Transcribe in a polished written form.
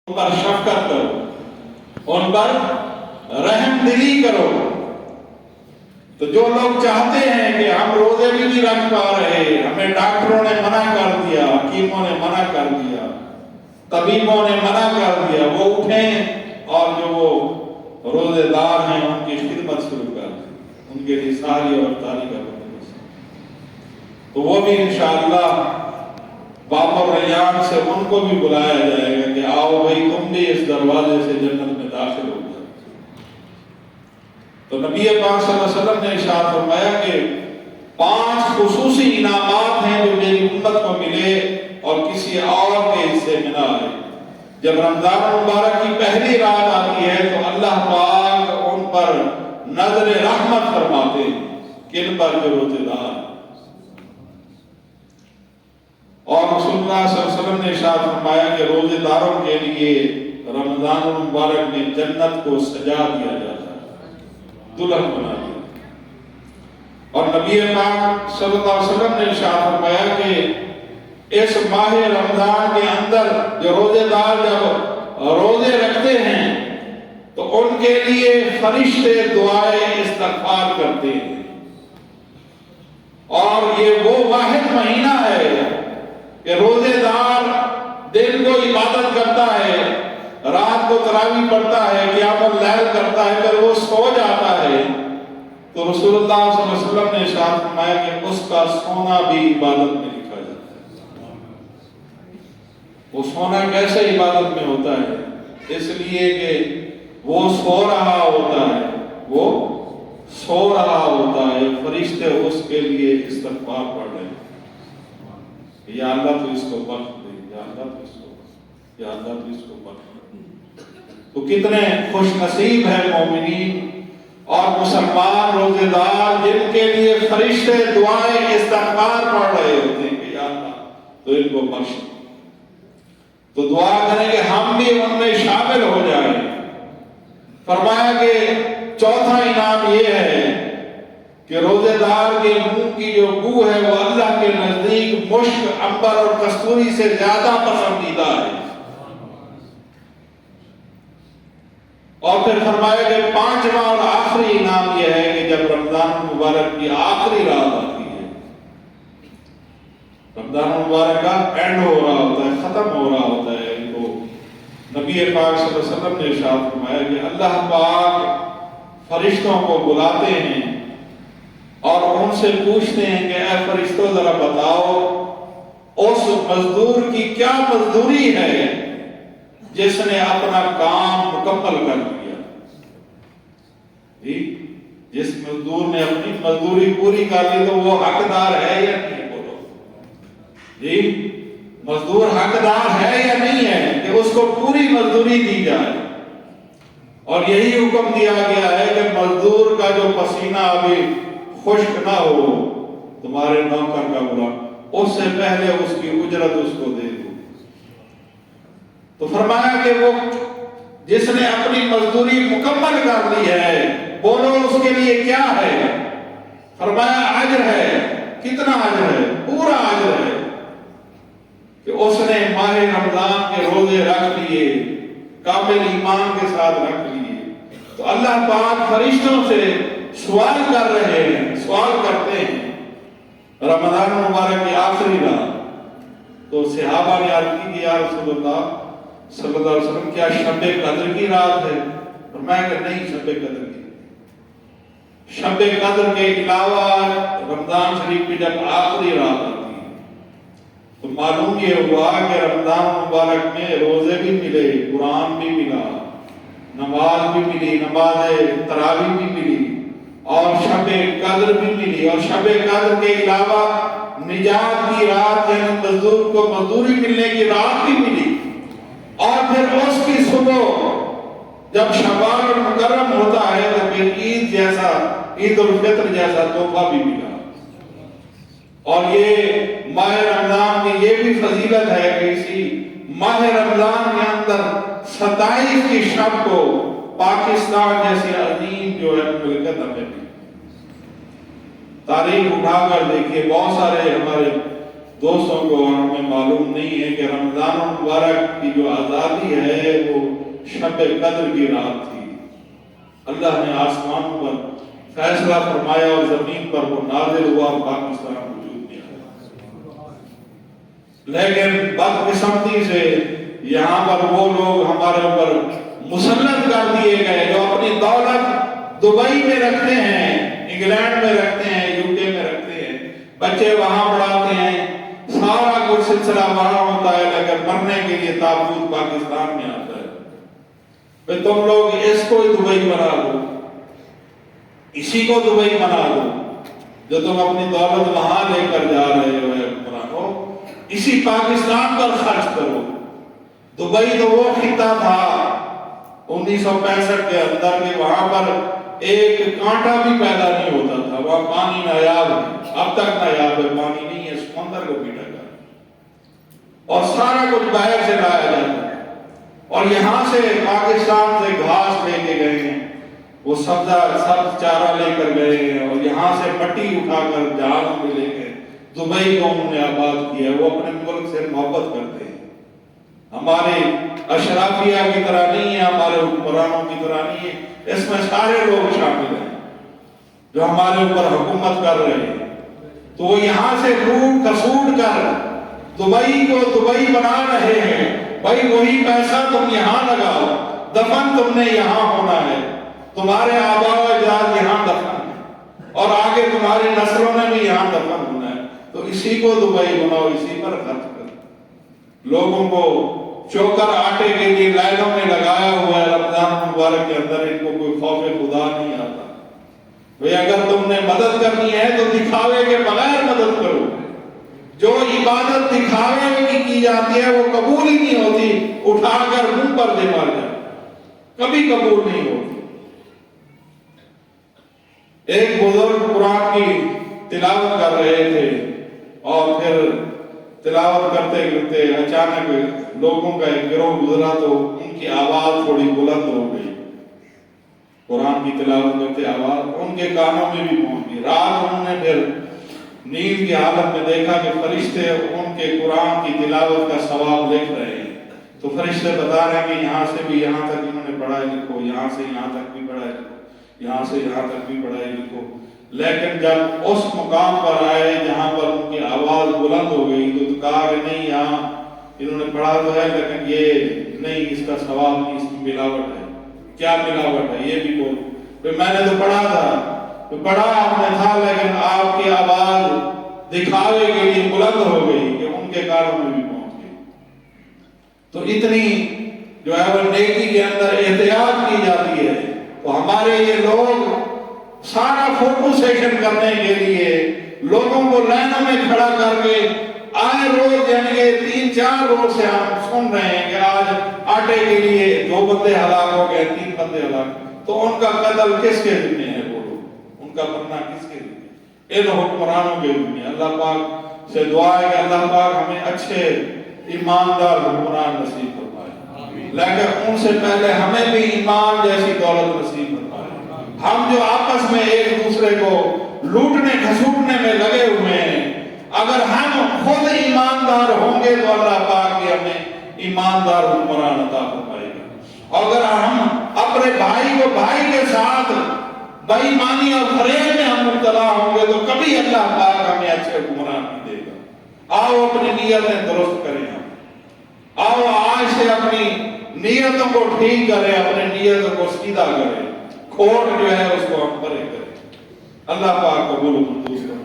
ان پر شفقت کرو، ان پر رحم دلی کرو۔ تو جو لوگ چاہتے ہیں کہ ہم روزے بھی نہیں رکھ پا رہے، ہمیں ڈاکٹروں نے منع کر دیا، حکیموں نے منع کر دیا، طبیبوں نے منع کر دیا، وہ اٹھیں اور جو وہ روزے دار ہیں ان کی خدمت شروع کر دیں، ان کے لیے ساری اور تاری کا بندوبست۔ تو وہ بھی انشاءاللہ باب الریان سے ان کو بھی بلایا جائے گا کہ آؤ بھائی تم بھی اس دروازے سے جنت میں داخل ہو جاؤ۔ تو نبی پاک صلی اللہ علیہ وسلم نے ارشاد فرمایا کہ 5 خصوصی انعامات ہیں جو میری امت کو ملے اور کسی اور کے حصے میں نہ آئے۔ جب رمضان مبارک کی پہلی رات آتی ہے تو اللہ پاک ان پر نظر رحمت فرماتے ہیں، کن پر جو روزے دار۔ اور رسول اللہ صلی اللہ علیہ وسلم نے ارشاد فرمایا کہ روزے داروں کے لیے رمضان المبارک میں جنت کو سجا دیا جاتا ہے، دلہن بنا دیا۔ اور نبی پاک صلی اللہ علیہ وسلم نے ارشاد فرمایا کہ اس ماہ رمضان کے اندر جو روزے دار جب روزے رکھتے ہیں تو ان کے لیے فرشتے دعائیں استغفار کرتے ہیں۔ اور یہ وہ واحد مہینہ ہے کہ روزے دار دن کو عبادت کرتا ہے، رات کو تراویح پڑھتا ہے، قیام اللیل کرتا ہے، پھر وہ سو جاتا ہے تو رسول اللہ صلی اللہ علیہ وسلم نے ارشاد فرمایا کہ اس کا سونا بھی عبادت میں لکھا جاتا ہے۔ وہ سونا کیسے عبادت میں ہوتا ہے؟ اس لیے کہ وہ سو رہا ہوتا ہے، وہ سو رہا ہوتا ہے، فرشتے اس کے لیے استغفار پڑھ رہے ہیں، یا اللہ تو اس کو بخش دے، یا اللہ تو اس کو، یا اللہ تو اس کو بخش دے۔ تو کتنے خوش نصیب ہیں مومنین اور مسلمان روزے دار جن کے لیے فرشتے دعائیں استغفار پڑھ رہے ہوتے ہیں کہ یا اللہ تو ان کو بخش دے۔ تو دعا کریں کہ ہم بھی ان میں شامل ہو جائیں۔ فرمایا کہ چوتھا انعام یہ ہے کہ روزے دار کے منہ کی جو بو ہے وہ اللہ کے نزدیک مشک، عنبر اور کستوری سے زیادہ پسندیدہ ہے۔ اور پھر فرمایا کہ 5واں اور آخری انعام یہ ہے کہ جب رمضان مبارک کی آخری رات آتی ہے، رمضان مبارک کا اینڈ ہو رہا ہوتا ہے، ختم ہو رہا ہوتا ہے، تو نبی پاک صلی اللہ علیہ وسلم نے ارشاد فرمایا کہ اللہ پاک فرشتوں کو بلاتے ہیں اور ان سے پوچھتے ہیں کہ اے فرشتوں ذرا بتاؤ اس مزدور کی کیا مزدوری ہے جس نے اپنا کام مکمل کر لیا۔ جس مزدور نے اپنی مزدوری پوری کر لی تو وہ حقدار ہے یا نہیں؟ بولو جی، مزدور حقدار ہے یا نہیں ہے کہ اس کو پوری مزدوری دی جائے؟ اور یہی حکم دیا گیا ہے کہ مزدور کا جو پسینہ ابھی خشک نہ ہو تمہارے نوکر کا برا، اس سے پہلے اس کی اجرت اس کو دے دو۔ تو فرمایا کہ وہ جس نے اپنی مزدوری مکمل کر لی ہے، بولو اس کے لیے کیا ہے؟ فرمایا اجر ہے۔ کتنا اجر ہے؟ پورا اجر ہے کہ اس نے ماہ رمضان کے روزے رکھ لیے، کامل ایمان کے ساتھ رکھ لیے۔ تو اللہ پاک فرشتوں سے سوال کر رہے ہیں، سوال کرتے ہیں رمضان مبارک کی آخری رات۔ تو صحابہ نے عرض کی کہ یا رسول اللہ صلی اللہ علیہ وسلم کیا شب قدر کی رات ہے؟ فرمایا کہ نہیں، شب قدر کی، شب قدر کے علاوہ رمضان شریف کی جب آخری رات آتی ہے تو معلوم یہ ہوا کہ رمضان مبارک میں روزے بھی ملے، قرآن بھی ملا، نماز بھی ملی، نماز تراویح بھی ملی، اور شب قدر بھی ملی، اور شب قدر کے علاوہ نجات کی رات یعنی مزدور کو مزدوری ملنے کی رات بھی ملی، اور پھر اس کی صبح جب شوال المکرم ہوتا ہے تو پھر عید جیسا، عید الفطر جیسا تحفہ بھی ملا۔ اور یہ ماہ رمضان کی یہ بھی فضیلت ہے کہ اسی ماہ رمضان کے اندر 27 کی شب کو پاکستان جیسی عظیم جو ہے ملکت ہمیں بھی، تاریخ اٹھا کر دیکھیے، بہت سارے ہمارے دوستوں کو اور ہمیں معلوم نہیں ہے کہ رمضان المبارک کی جو آزادی ہے وہ شب قدر کی رات تھی. اللہ نے آسمان پر فیصلہ فرمایا اور زمین پر وہ نازل ہوا اور پاکستان وجود میں آیا. لیکن بدقسمتی سے یہاں پر وہ لوگ ہمارے اوپر مسلط کر دیے گئے جو اپنی دولت دبئی میں رکھتے ہیں, انگلینڈ میں رکھتے ہیں, یو کے میں رکھتے ہیں, بچے وہاں پڑھاتے ہیں, سارا کچھ سلسلہ وہاں ہوتا ہے, لیکن مرنے کے لیے تابوت پاکستان میں آتا ہے. پھر تم لوگ اس کو دبئی بنا دو, اسی کو دبئی بنا دو جو تم اپنی دولت وہاں لے کر جا رہے ہو حکمرانوں, اسی پاکستان پر خرچ کرو. دبئی تو وہ خطہ تھا 1965 کے اندر کہ وہاں پر ایک کانٹا بھی پیدا نہیں ہوتا تھا, وہاں پانی نایاب ہے, اب تک نایاب ہے, پانی نہیں ہے, سمندر کو پیٹا گیا اور سارا کچھ باہر سے لایا جاتا ہے. اور یہاں سے پاکستان سے گھاس لے کے گئے ہیں, وہ سبز چارہ لے کر گئے ہیں, اور یہاں سے مٹی اٹھا کر جہاز میں لے گئے. دبئی کو انہوں نے آباد کیا, وہ اپنے ملک سے محبت کرتے ہیں. ہمارے اشرافیہ کی طرح نہیں ہے, ہمارے حکمرانوں کی طرح نہیں ہے. اس میں سارے لوگ شامل ہیں جو ہمارے اوپر حکومت کر رہے ہیں. تو وہ یہاں سے لوٹ کسوٹ کر دبئی کو دبئی بنا رہے ہیں. بھائی وہی پیسہ تم یہاں لگاؤ, دفن تم نے یہاں ہونا ہے, تمہارے آباء و اجداد یہاں دفن ہے, اور آگے تمہاری نسلوں نے بھی یہاں دفن ہونا ہے. تو اسی کو دبئی بناؤ, اسی پر خرچ کرو. لوگوں کو چوکر آٹے کے لیے لائنوں میں لگایا ہوا ہے رمضان مبارک کے اندر, ان کو کوئی خوف خدا نہیں آتا. بھئی اگر تم نے مدد کرنی ہے تو دکھاوے کے بغیر مدد کرو. جو عبادت دکھاوے کی جاتی ہے وہ قبول ہی نہیں ہوتی, اٹھا کر منہ پر دے مار جائے, کبھی قبول نہیں ہوتی. ایک بزرگ قرآن کی تلاوت کر رہے تھے اور پھر تلاوت کرتے کرتے اچانک لوگوں کا ایک گروہ گزرا تو ان کی آواز تھوڑی بلند ہو گئی. قرآن کی تلاوت کرتے آواز ان کے کانوں میں بھی پہنچ گئی. رات انہوں نے پھر نیند کی حالت میں دیکھا کہ فرشتے ان کے قرآن کی تلاوت کا ثواب لکھ رہے ہیں. تو فرشتے بتا رہے ہیں کہ یہاں سے بھی یہاں تک انہوں نے پڑھا ہے لکھو, یہاں سے یہاں تک بھی پڑھا ہے لکھو, یہاں سے یہاں تک بھی پڑھا ہے لکھو. لیکن جب اس مقام پر آئے جہاں پر ان کی آواز بلند ہو گئی تو کہا کہ نہیں, یہاں انہوں نے پڑھا تو ہے لیکن یہ نہیں, اس کا ثواب نہیں, اس کی ملاوٹ ہے. کیا ملاوٹ ہے یہ بھی بول. میں نے تو پڑھا تھا, تو پڑھا آپ نے تھا, لیکن آپ کی آواز دکھاوے کے لیے بلند ہو گئی کہ ان کے کانوں میں بھی پہنچ گئی. تو اتنی جو ہے وہ نیکی کے اندر احتیاط کی جاتی ہے. تو ہمارے یہ لوگ سارا فوٹو سیشن کرنے کے لیے لوگوں کو لائنوں میں کھڑا کر کے آئے روز, یعنی کہ 3-4 روز سے ہم سن رہے ہیں کہ آج آٹے کے لیے 2 بندے ہلاک ہو گئے, 3 بندے ہلاک. تو ان کا قتل کس کے ذمہ ہے, وہ لوگ, ان کا مرنا کس کے ذمہ ہے؟ ان حکمرانوں کے ذمہ. اللہ پاک سے دعا ہے کہ اللہ پاک ہمیں اچھے ایماندار حکمران نصیب فرمائے, لیکن ان سے پہلے ہمیں بھی ایمان جیسی دولت نصیب فرمائے. ہم جو آپس میں ایک دوسرے کو لوٹنے کھسوٹنے میں لگے ہوئے ہیں, اگر ہم خود ایماندار ہوں گے تو اللہ پاک بھی ہمیں ایماندار حکمران عطا فرمائے گا. اگر ہم اپنے بھائی کو بھائی کے ساتھ بے ایمانی اور فریب میں ہم مبتلا ہوں گے تو کبھی اللہ پاک ہمیں اچھے حکمران نہیں دے گا. آؤ اپنی نیتیں درست کریں, ہم آؤ آج سے اپنی نیتوں کو ٹھیک کریں, اپنے نیتوں کو سیدھا کریں, کھوٹ جو ہے اس کو ہم بھرے کریں. اللہ پاک قبول و منظور فرمائے.